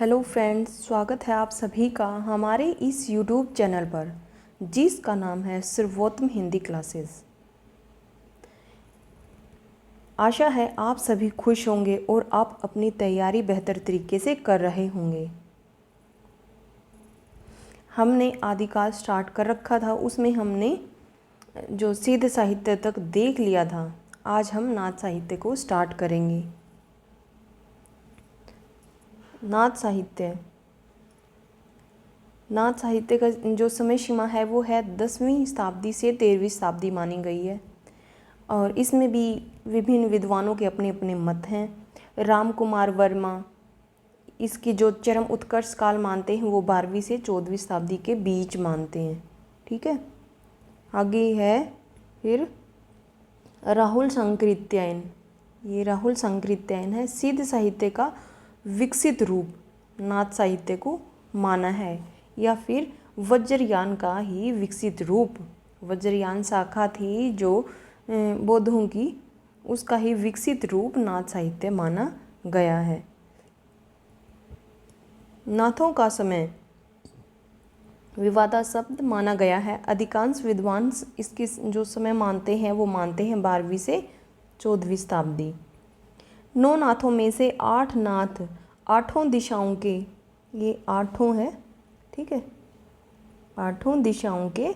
Hello friends, स्वागत है आप सभी का हमारे इस यूट्यूब चैनल पर जिसका नाम है सर्वोत्तम हिंदी क्लासेस। आशा है आप सभी खुश होंगे और आप अपनी तैयारी बेहतर तरीके से कर रहे होंगे। हमने आदिकाल स्टार्ट कर रखा था, उसमें हमने जो सिद्ध साहित्य तक देख लिया था। आज हम नाथ साहित्य को स्टार्ट करेंगे। नाथ साहित्य का जो समय सीमा है वो है 10वीं शताब्दी से 13वीं शताब्दी मानी गई है और इसमें भी विभिन्न विद्वानों के अपने अपने मत हैं। राम कुमार वर्मा इसकी जो चरम उत्कर्ष काल मानते हैं वो 12वीं से 14वीं शताब्दी के बीच मानते हैं। ठीक है, आगे है फिर राहुल संकृत्यायन। ये राहुल संकृत्यायन है, सिद्ध साहित्य का विकसित रूप नाथ साहित्य को माना है, या फिर वज्रयान का ही विकसित रूप। वज्रयान शाखा थी जो बौद्धों की, उसका ही विकसित रूप नाथ साहित्य माना गया है। नाथों का समय विवादास्पद माना गया है। अधिकांश विद्वान इसकी जो समय मानते हैं वो मानते हैं 12वीं से 14वीं शताब्दी। 9 नाथों में से 8 नाथ 8 दिशाओं के, ये 8 है, ठीक है, 8 दिशाओं के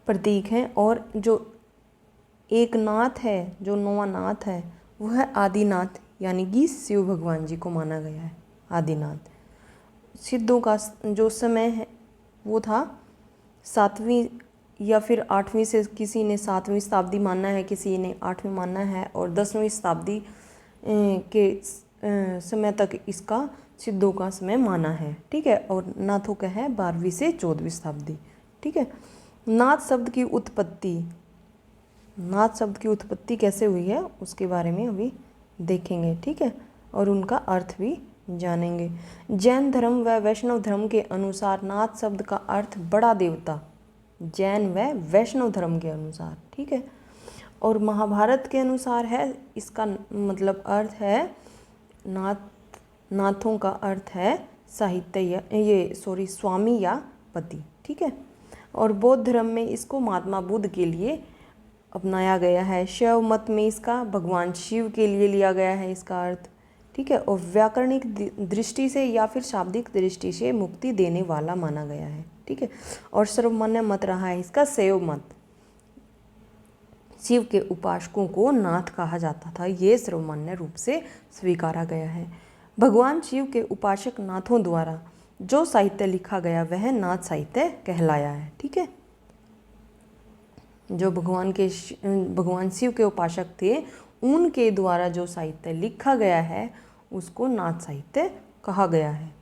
प्रतीक हैं। और जो एक नाथ है, जो 9वां नाथ है, वह है आदिनाथ, यानी कि शिव भगवान जी को माना गया है आदिनाथ। सिद्धों का जो समय है वो था 7वीं या फिर 8वीं से, किसी ने 7वीं शताब्दी मानना है, किसी ने 8वीं मानना है, और 10वीं शताब्दी के समय तक इसका सिद्धों का समय माना है। ठीक है, और नाथों का है 12वीं से 14वीं शताब्दी। ठीक है, नाथ शब्द की उत्पत्ति, नाथ शब्द की उत्पत्ति कैसे हुई है उसके बारे में अभी देखेंगे। ठीक है, और उनका अर्थ भी जानेंगे। जैन धर्म व वैष्णव धर्म के अनुसार नाथ शब्द का अर्थ बड़ा देवता, जैन व वैष्णव धर्म के अनुसार। ठीक है, और महाभारत के अनुसार है इसका मतलब अर्थ है नाथों का अर्थ है साहित्य या स्वामी या पति। ठीक है, और बौद्ध धर्म में इसको महात्मा बुद्ध के लिए अपनाया गया है। शैव मत में इसका भगवान शिव के लिए लिया गया है इसका अर्थ। ठीक है, और व्याकरणिक दृष्टि से या फिर शाब्दिक दृष्टि से मुक्ति देने वाला माना गया है। ठीक है, और सर्वमान्य मत रहा है इसका शैव मत। शिव के उपासकों को नाथ कहा जाता था, ये सर्वमान्य रूप से स्वीकारा गया है। भगवान शिव के उपासक नाथों द्वारा जो साहित्य लिखा गया वह नाथ साहित्य कहलाया है। ठीक है, जो भगवान शिव के उपासक थे उनके द्वारा जो साहित्य लिखा गया है उसको नाथ साहित्य कहा गया है।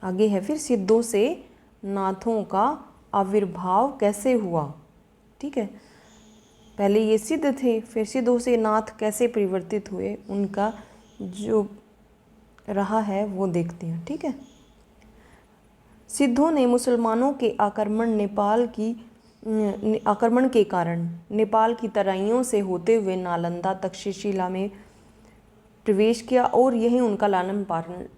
आगे है फिर सिद्धों से नाथों का आविर्भाव कैसे हुआ। ठीक है, पहले ये सिद्ध थे, फिर सिद्धों से नाथ कैसे परिवर्तित हुए, उनका जो रहा है वो देखते हैं। ठीक है, सिद्धों ने मुसलमानों के आक्रमण के कारण नेपाल की तराइयों से होते हुए नालंदा तक्षशिला में प्रवेश किया और यही उनका लालन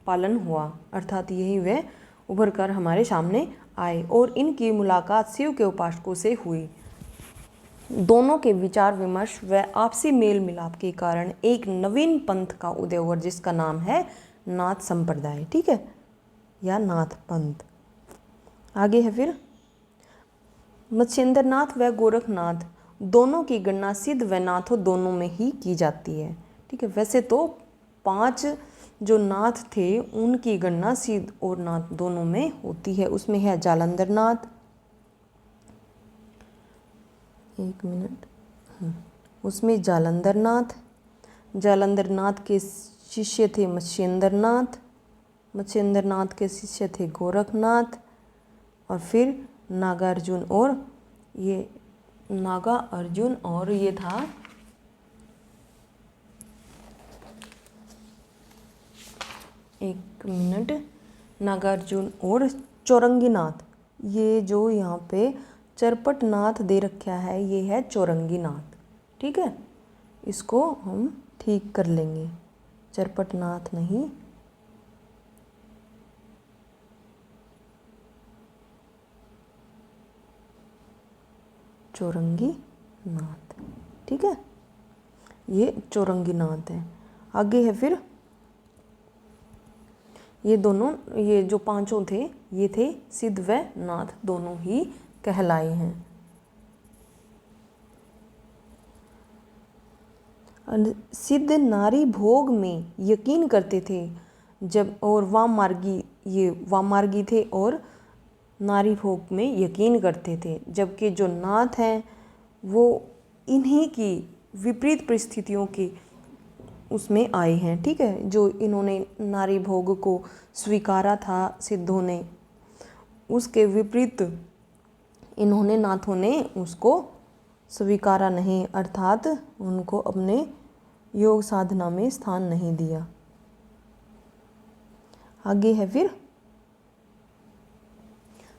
पालन हुआ, अर्थात यही वे उभर कर हमारे सामने आए और इनकी मुलाकात शिव के उपासकों से हुई। दोनों के विचार विमर्श व आपसी मेल मिलाप के कारण एक नवीन पंथ का उदय हुआ जिसका नाम है नाथ संप्रदाय। ठीक है, या नाथ पंथ। आगे है फिर मत्स्येंद्रनाथ व गोरखनाथ दोनों की गणना सिद्ध व नाथों दोनों में ही की जाती है। ठीक है, वैसे तो 5 जो नाथ थे उनकी गणना सिद्ध और नाथ दोनों में होती है। उसमें है जालंधर नाथ, एक मिनट, उसमें जालंधर नाथ के शिष्य थे मत्स्येंद्रनाथ, मत्स्येंद्रनाथ के शिष्य थे गोरखनाथ, और फिर नागार्जुन और ये था एक मिनट, नागार्जुन और चौरंगीनाथ। ये जो यहाँ पे चरपट नाथ दे रखा है ये है चौरंगीनाथ। ठीक है, इसको हम ठीक कर लेंगे, चरपट नाथ नहीं, चौरंगी नाथ, ठीक है, ये चौरंगी नाथ है। आगे है फिर ये दोनों, ये जो पांचों थे ये थे सिद्ध व नाथ, दोनों ही कहलाए हैं। सिद्ध नारी भोग में यकीन करते थे जब, और वाम मार्गी, ये वाम मार्गी थे और नारी भोग में यकीन करते थे, जबकि जो नाथ हैं वो इन्हीं की विपरीत परिस्थितियों के उसमें आए हैं, ठीक है। जो इन्होंने नारी भोग को स्वीकारा था सिद्धों ने, उसके विपरीत इन्होंने, नाथों ने उसको स्वीकारा नहीं, अर्थात उनको अपने योग साधना में स्थान नहीं दिया। आगे है फिर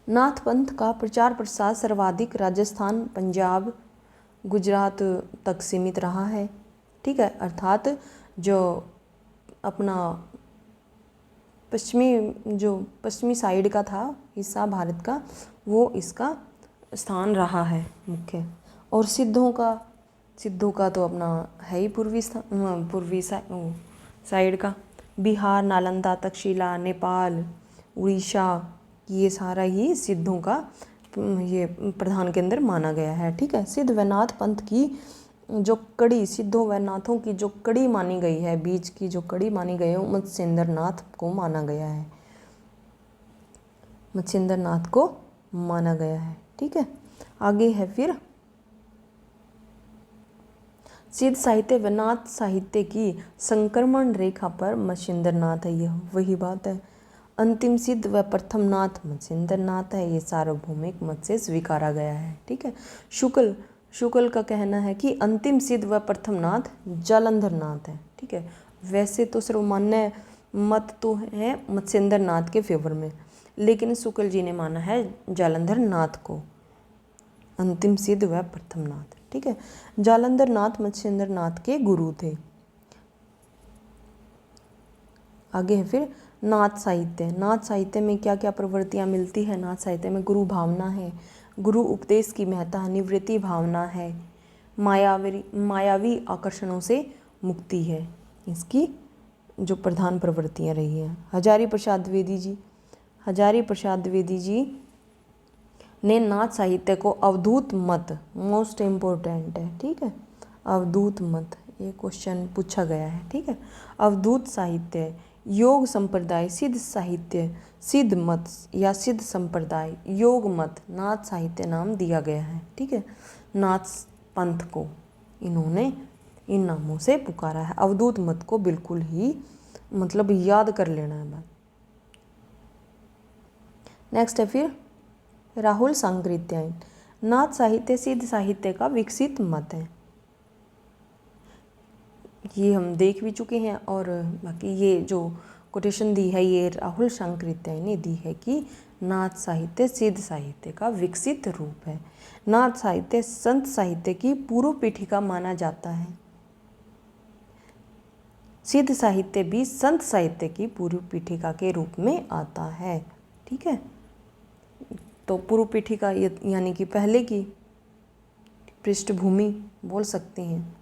नाथ पंथ का प्रचार प्रसार सर्वाधिक राजस्थान, पंजाब, गुजरात तक सीमित रहा है, ठीक है। अर्थात जो अपना पश्चिमी साइड का था हिस्सा भारत का, वो इसका स्थान रहा है मुख्य। और सिद्धों का तो अपना है ही पूर्वी साइड का, बिहार, नालंदा, तक्षशिला, नेपाल, उड़ीसा, ये सारा ही सिद्धों का ये प्रधान केंद्र माना गया है, ठीक है। सिद्ध व नाथ पंथ की जो कड़ी, सिद्धों व नाथों की जो कड़ी मानी गई है, बीच की जो कड़ी मानी गई है, वो मत्स्येंद्र नाथ को माना गया है, मत्स्येंद्र नाथ को माना गया है, ठीक है। आगे है फिर सिद्ध साहित्य व नाथ साहित्य की संक्रमण रेखा पर मत्स्येंद्र नाथ है, यह वही बात है। अंतिम सिद्ध व प्रथम नाथ मत्स्येंद्र नाथ है, ये सार्वभौमिक मत से स्वीकारा गया है, ठीक है। शुक्ल का कहना है कि अंतिम सिद्ध व प्रथम नाथ जालंधर नाथ है, ठीक है। वैसे तो सर्वमान्य मत तो है मत्स्येंद्र नाथ के फेवर में, लेकिन शुक्ल जी ने माना है जालंधर नाथ को अंतिम सिद्ध व प्रथम नाथ, ठीक है। जालंधर नाथ मत्स्येंद्र नाथ के गुरु थे। आगे है फिर नाथ साहित्य। नाथ साहित्य में क्या क्या प्रवृत्तियाँ मिलती है? नाथ साहित्य में गुरु भावना है, गुरु उपदेश की महत्ता है, निवृत्ति भावना है, मायावी आकर्षणों से मुक्ति है, इसकी जो प्रधान प्रवृत्तियाँ रही हैं। हजारी प्रसाद द्विवेदी जी ने नाथ साहित्य को अवधूत मत, मोस्ट इम्पोर्टेंट है, ठीक है, अवधूत मत, ये क्वेश्चन पूछा गया है, ठीक है। अवधूत साहित्य, योग संप्रदाय, सिद्ध साहित्य, सिद्ध मत या सिद्ध संप्रदाय, योग मत, नाथ साहित्य नाम दिया गया है, ठीक है। नाथ पंथ को इन्होंने इन नामों से पुकारा है। अवधूत मत को बिल्कुल ही मतलब याद कर लेना है बात। नेक्स्ट है फिर राहुल सांकृत्यायन। नाथ साहित्य सिद्ध साहित्य का विकसित मत है, ये हम देख भी चुके हैं। और बाकी ये जो कोटेशन दी है ये राहुल सांकृत्यायन ने दी है कि नाथ साहित्य सिद्ध साहित्य का विकसित रूप है। नाथ साहित्य संत साहित्य की पूर्व पीठिका माना जाता है। सिद्ध साहित्य भी संत साहित्य की पूर्व पीठिका के रूप में आता है, ठीक है। तो पूर्व पीठिका यानी कि पहले की पृष्ठभूमि बोल सकते हैं,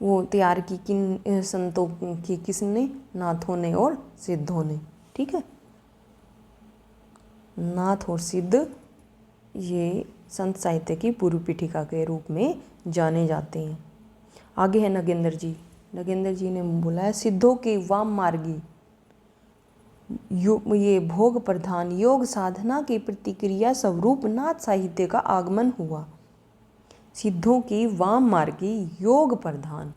वो तैयार की किन संतों की, किसने? नाथों ने और सिद्धों ने, ठीक है। नाथ और सिद्ध ये संत साहित्य की पूर्व पीठिका के रूप में जाने जाते हैं। आगे है नगेंद्र जी। नगेंद्र जी ने बोला है सिद्धों की वाम मार्गी ये भोग प्रधान योग साधना की प्रतिक्रिया स्वरूप नाथ साहित्य का आगमन हुआ। सिद्धों की वाम मार्गी योग प्रधान,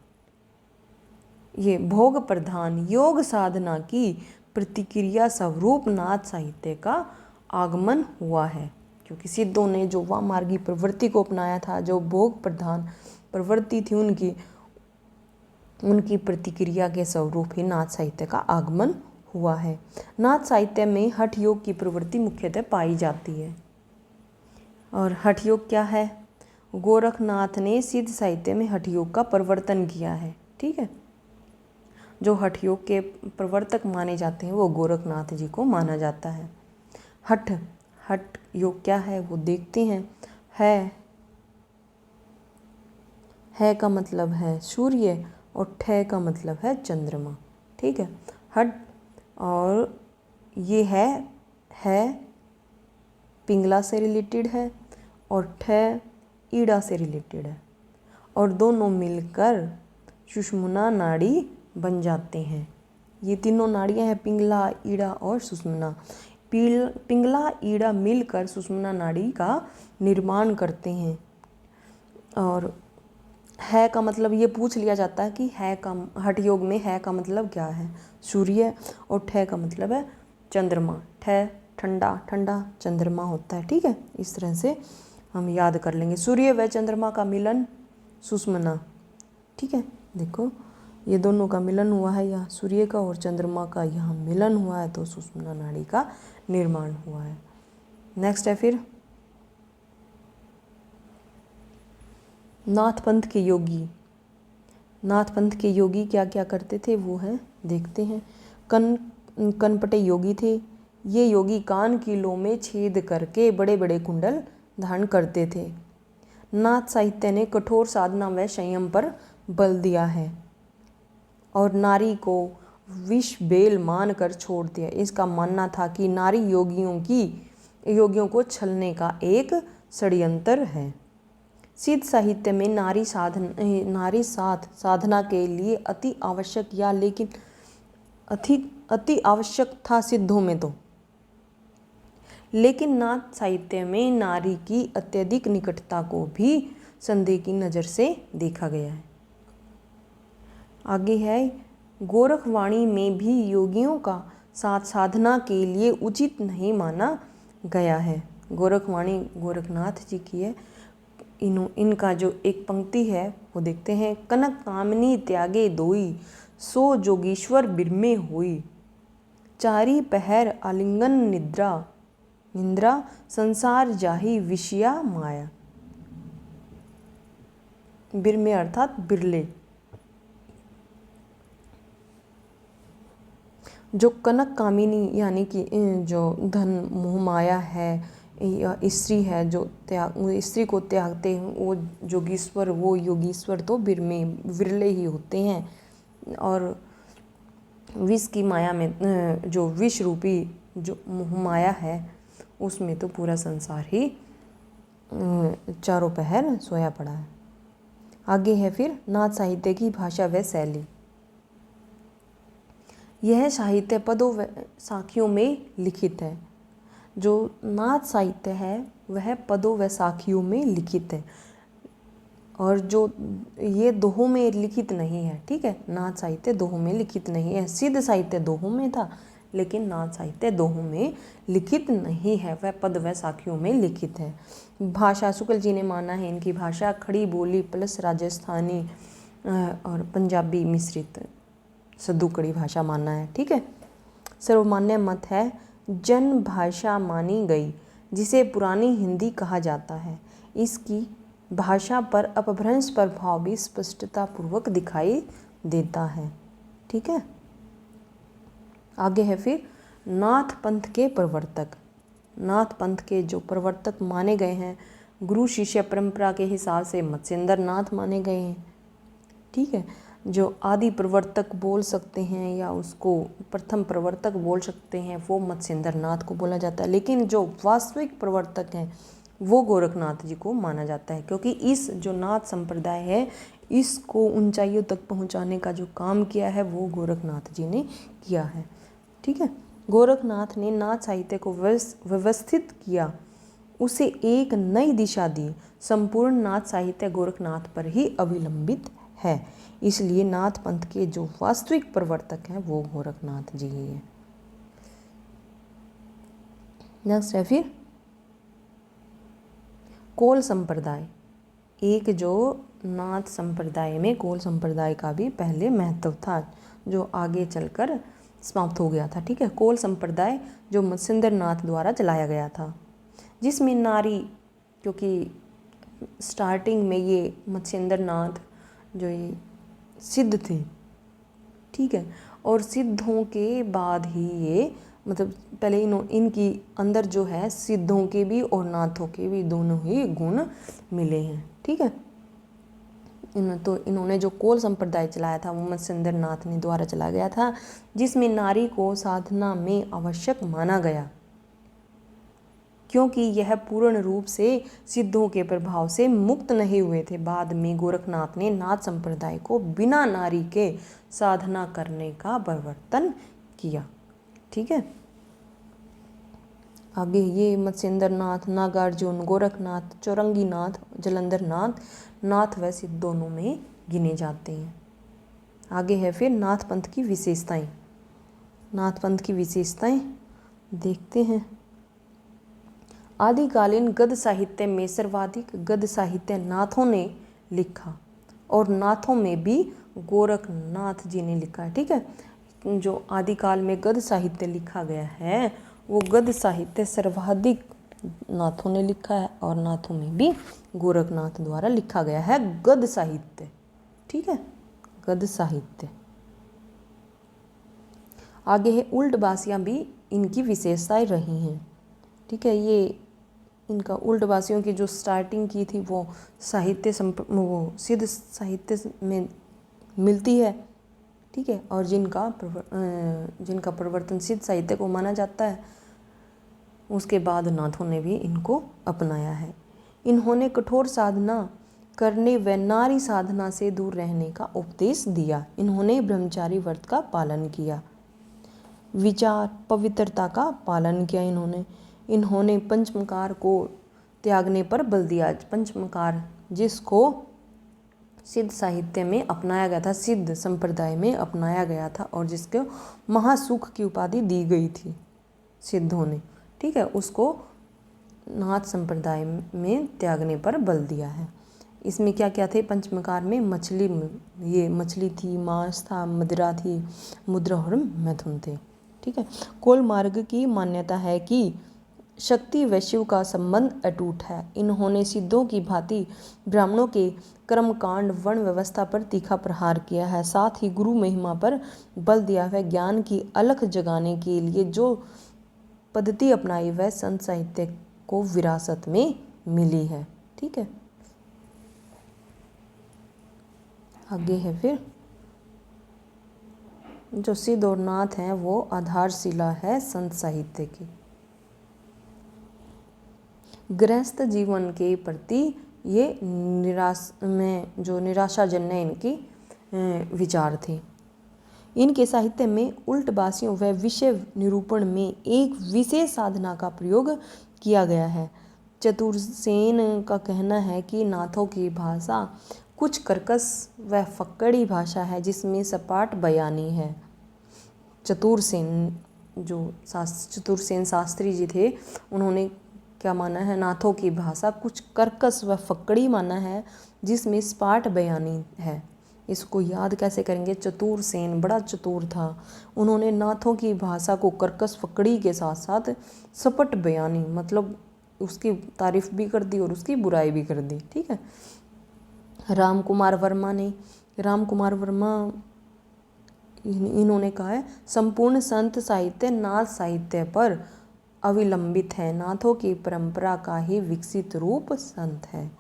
ये भोग प्रधान योग साधना की प्रतिक्रिया स्वरूप नाथ साहित्य का आगमन हुआ है, क्योंकि सिद्धों ने जो वाम मार्गी प्रवृत्ति को अपनाया था, जो भोग प्रधान प्रवृत्ति थी उनकी प्रतिक्रिया के स्वरूप ही नाथ साहित्य का आगमन हुआ है। नाथ साहित्य में हठ योग की प्रवृत्ति मुख्यतः पाई जाती है। और हठ योग क्या है? गोरखनाथ ने सिद्ध साहित्य में हठ योग का प्रवर्तन किया है, ठीक है। जो हठ योग के प्रवर्तक माने जाते हैं वो गोरखनाथ जी को माना जाता है। हठ योग क्या है वो देखते हैं। है का मतलब है सूर्य और ठे का मतलब है चंद्रमा। ठीक है, हट, और ये है पिंगला से रिलेटेड है और ठे ईड़ा से रिलेटेड है, और दोनों मिलकर सुषुम्ना नाड़ी बन जाते हैं। ये तीनों नाड़ियाँ हैं, पिंगला, ईड़ा और सुषुम्ना। पिंगला ईड़ा मिलकर सुषुम्ना नाड़ी का निर्माण करते हैं। और है का मतलब ये पूछ लिया जाता है कि है का हठ योग में है का मतलब क्या है, सूर्य, और ठे का मतलब है चंद्रमा। ठे ठंडा, ठंडा चंद्रमा होता है। ठीक है, इस तरह से हम याद कर लेंगे। सूर्य व चंद्रमा का मिलन सुषुम्ना। ठीक है, देखो ये दोनों का मिलन हुआ है, यहाँ सूर्य का और चंद्रमा का यहाँ मिलन हुआ है, तो सुषुम्ना नाड़ी का निर्माण हुआ है। नेक्स्ट है फिर नाथ पंथ के योगी। नाथ पंथ के योगी क्या क्या करते थे वो है, देखते हैं। कनपटे योगी थे। ये योगी कान कीलों में छेद करके बड़े बड़े कुंडल धारण करते थे। नाथ साहित्य ने कठोर साधना व संयम पर बल दिया है और नारी को विष बेल मान कर छोड़ दिया। इसका मानना था कि नारी योगियों को छलने का एक षड्यंत्र है। सिद्ध साहित्य में नारी साधना के लिए अति आवश्यक या लेकिन अति आवश्यक था सिद्धों में तो, लेकिन नाथ साहित्य में नारी की अत्यधिक निकटता को भी संदेह की नज़र से देखा गया है। आगे है गोरखवाणी में भी योगियों का साथ साधना के लिए उचित नहीं माना गया है। गोरखवाणी गोरखनाथ जी की है। इनका जो एक पंक्ति है वो देखते हैं। कनक कामनी त्यागे दोई, सो जोगीश्वर बिरमे होई, चारी पहर आलिंगन निद्रा संसार जाही विषया माया। बिरमे अर्थात बिरले। जो कनक कामिनी यानी कि जो धन मोह माया है या स्त्री है, जो स्त्री को त्यागते हैं वो जोगीश्वर, वो योगीश्वर तो विरले ही होते हैं। और विष की माया में जो विष रूपी जो मोह माया है उसमें तो पूरा संसार ही चारों पहर सोया पड़ा है। आगे है फिर नाथ साहित्य की भाषा व शैली। यह साहित्य पदों व साखियों में लिखित है। जो नाथ साहित्य है वह पदों व साखियों में लिखित है, और जो ये दोहों में लिखित नहीं है। ठीक है, नाथ साहित्य दोहों में लिखित नहीं है। सिद्ध साहित्य दोहों में था, लेकिन नाथ साहित्य दोहों में लिखित नहीं है, वह पद व साखियों में लिखित है। भाषा शुक्ल जी ने माना है इनकी भाषा खड़ी बोली प्लस राजस्थानी और पंजाबी मिश्रित सद्दूकड़ी भाषा मानना है। ठीक है, सर्वमान्य मत है जन भाषा मानी गई, जिसे पुरानी हिंदी कहा जाता है। इसकी भाषा पर अपभ्रंश प्रभाव भी स्पष्टता पूर्वक दिखाई देता है। ठीक है, आगे है फिर नाथ पंथ के प्रवर्तक। नाथ पंथ के जो प्रवर्तक माने गए हैं, गुरु शिष्य परंपरा के हिसाब से मत्स्येंद्र नाथ माने गए हैं। ठीक है, जो आदि प्रवर्तक बोल सकते हैं या उसको प्रथम प्रवर्तक बोल सकते हैं वो मत्स्येंद्र नाथ को बोला जाता है, लेकिन जो वास्तविक प्रवर्तक हैं वो गोरखनाथ जी को माना जाता है, क्योंकि इस जो नाथ संप्रदाय है इसको ऊंचाइयों तक पहुंचाने का जो काम किया है वो गोरखनाथ जी ने किया है। ठीक है, गोरखनाथ ने नाथ साहित्य को व्यवस्थित किया, उसे एक नई दिशा दी। संपूर्ण नाथ साहित्य गोरखनाथ पर ही अवलंबित है, इसलिए नाथ पंथ के जो वास्तविक प्रवर्तक हैं वो गोरखनाथ जी ही हैं। नेक्स्ट है फिर कोल संप्रदाय। एक जो नाथ संप्रदाय में कोल संप्रदाय का भी पहले महत्व था, जो आगे चलकर समाप्त हो गया था। ठीक है, कोल संप्रदाय जो मत्स्येंद्र नाथ द्वारा चलाया गया था, जिसमें नारी, क्योंकि स्टार्टिंग में ये मत्स्येंद्र नाथ जो ये सिद्ध थे, ठीक है, और सिद्धों के बाद ही ये मतलब पहले इनकी अंदर जो है सिद्धों के भी और नाथों के भी दोनों ही गुण मिले हैं। ठीक है। इन्होंने जो कोल संप्रदाय चलाया था वो मत्स्येंद्र नाथ ने द्वारा चलाया गया था, जिसमें नारी को साधना में आवश्यक माना गया, क्योंकि यह पूर्ण रूप से सिद्धों के प्रभाव से मुक्त नहीं हुए थे। बाद में गोरखनाथ ने नाथ संप्रदाय को बिना नारी के साधना करने का प्रवर्तन किया। ठीक है। आगे ये मत्स्येंद्र नाथ, नागार्जुन, गोरखनाथ, चौरंगी नाथ, जलंधर नाथ, नाथ व सिद्ध दोनों में गिने जाते हैं। आगे है फिर नाथ पंथ की विशेषताएं। नाथ पंथ की विशेषताएं देखते हैं। आदिकालीन गद्य साहित्य में सर्वाधिक गद्य साहित्य नाथों ने लिखा और नाथों में भी गोरखनाथ जी ने लिखा है। ठीक है। जो आदिकाल में गद्य साहित्य लिखा गया है वो गद्य साहित्य सर्वाधिक नाथों ने लिखा है और नाथों में भी गोरखनाथ द्वारा लिखा गया है गद्य साहित्य। ठीक है। गद्य साहित्य। आगे है उल्ट बासियाँ भी इनकी विशेषताएं रही हैं। ठीक है। ये इनका उल्ट बासियों की जो स्टार्टिंग की थी वो वो सिद्ध साहित्य में मिलती है। ठीक है। और जिनका प्रवर्तन सिद्ध साहित्य को माना जाता है, उसके बाद नाथों ने भी इनको अपनाया है। इन्होंने कठोर साधना करने व नारी साधना से दूर रहने का उपदेश दिया। इन्होंने ब्रह्मचारी व्रत का पालन किया, विचार पवित्रता का पालन किया। इन्होंने पंचमकार को त्यागने पर बल दिया। पंचमकार जिसको सिद्ध साहित्य में अपनाया गया था, सिद्ध संप्रदाय में अपनाया गया था और जिसको महासुख की उपाधि दी गई थी सिद्धों ने। ठीक है। उसको नाथ संप्रदाय में त्यागने पर बल दिया है। इसमें क्या क्या थे? पंचमकार में मछली थी, मांस था, मदिरा थी, मुद्रा और मैथुन थे। ठीक है। कोल मार्ग की मान्यता है कि शक्ति व शिव का संबंध अटूट है। इन्होंने सिद्धों की भांति ब्राह्मणों के कर्मकांड वर्ण व्यवस्था पर तीखा प्रहार किया है। साथ ही गुरु महिमा पर बल दिया है। ज्ञान की अलख जगाने के लिए जो पद्धति अपनाई वह संत साहित्य को विरासत में मिली है। ठीक है। आगे है फिर जो सिद्ध और नाथ हैं वो आधारशिला है संत साहित्य की। गृहस्थ जीवन के प्रति ये निराशाजन्य इनकी विचार थे। इनके साहित्य में उल्ट बासियों व विषय निरूपण में एक विशेष साधना का प्रयोग किया गया है। चतुरसेन का कहना है कि नाथों की भाषा कुछ कर्कश व फक्कड़ी भाषा है जिसमें सपाट बयानी है। चतुरसेन शास्त्री जी थे, उन्होंने क्या माना है? नाथों की भाषा कुछ कर्कश व फक्कड़ी माना है जिसमें सपाट बयानी है। इसको याद कैसे करेंगे? चतुरसेन बड़ा चतुर था, उन्होंने नाथों की भाषा को कर्कश फक्कड़ी के साथ साथ सपट बयानी, मतलब उसकी तारीफ भी कर दी और उसकी बुराई भी कर दी। ठीक है। राम कुमार वर्मा इन्होंने कहा है संपूर्ण संत साहित्य नाथ साहित्य पर अविलंबित है, नाथों की परंपरा का ही विकसित रूप संत है।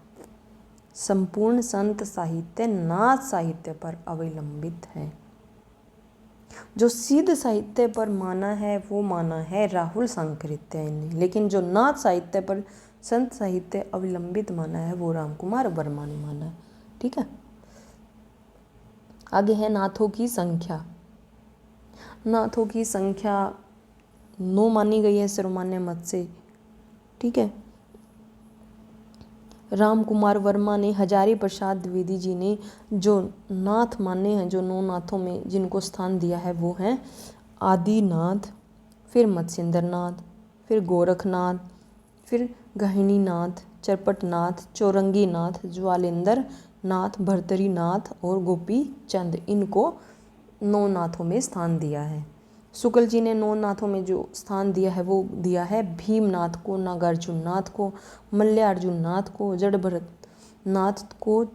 संपूर्ण संत साहित्य नाथ साहित्य पर अविलंबित है। जो सिद्ध साहित्य पर माना है वो माना है राहुल सांकृत्य ने, लेकिन जो नाथ साहित्य पर संत साहित्य अविलंबित माना है वो रामकुमार वर्मा ने माना है। ठीक है। आगे है नाथों की संख्या। नाथों की संख्या 9 मानी गई है सर्वमान्य मत से। ठीक है। रामकुमार वर्मा ने, हजारी प्रसाद द्विवेदी जी ने जो नाथ माने हैं, जो 9 नाथों में जिनको स्थान दिया है वो हैं आदिनाथ, फिर मत्स्येंद्र नाथ, फिर गोरखनाथ, फिर गहिनी नाथ, चरपटनाथ, चौरंगी नाथ, ज्वालेंद्र नाथ, भर्तरी नाथ और गोपी चंद, इनको 9 नाथों में स्थान दिया है। शुक्ल जी ने 9 नाथों में जो स्थान दिया है वो दिया है भीमनाथ को, नागार्जुन नाथ को, मल्ल्यार्जुन नाथ को, जड़ भरत नाथ को,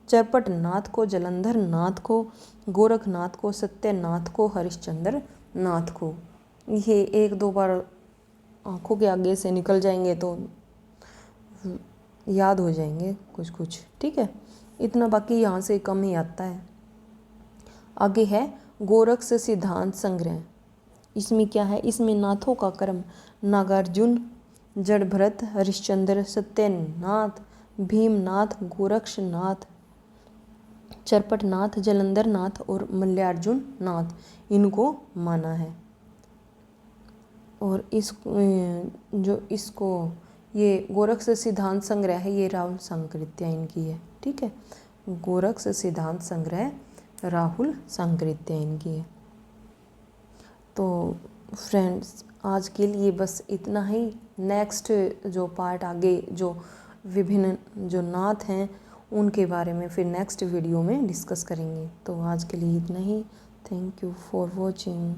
चरपट नाथ को, जलंधर नाथ को, गोरखनाथ को, सत्यनाथ को, हरिश्चंद्र नाथ को। ये एक दो बार आंखों के आगे से निकल जाएंगे तो याद हो जाएंगे कुछ कुछ, ठीक है। इतना, बाकी यहाँ से कम ही आता है। आगे है गोरक्ष सिद्धांत संग्रह। इसमें क्या है, इसमें नाथों का क्रम नागार्जुन, जड़भरत, हरिश्चंद्र, सत्यनाथ, भीमनाथ, गोरक्षनाथ, चरपटनाथ, जलंधरनाथ और मल्लार्जुन नाथ, इनको माना है। और इसको ये गोरक्ष सिद्धांत संग्रह है, ये राहुल सांकृत्या इनकी है, ठीक है। गोरक्ष सिद्धांत संग्रह राहुल सांकृत्या इनकी है। तो फ्रेंड्स, आज के लिए बस इतना ही। नेक्स्ट जो पार्ट आगे, जो विभिन्न जो नाथ हैं उनके बारे में फिर नेक्स्ट वीडियो में डिस्कस करेंगे। तो आज के लिए इतना ही। Thank you for watching.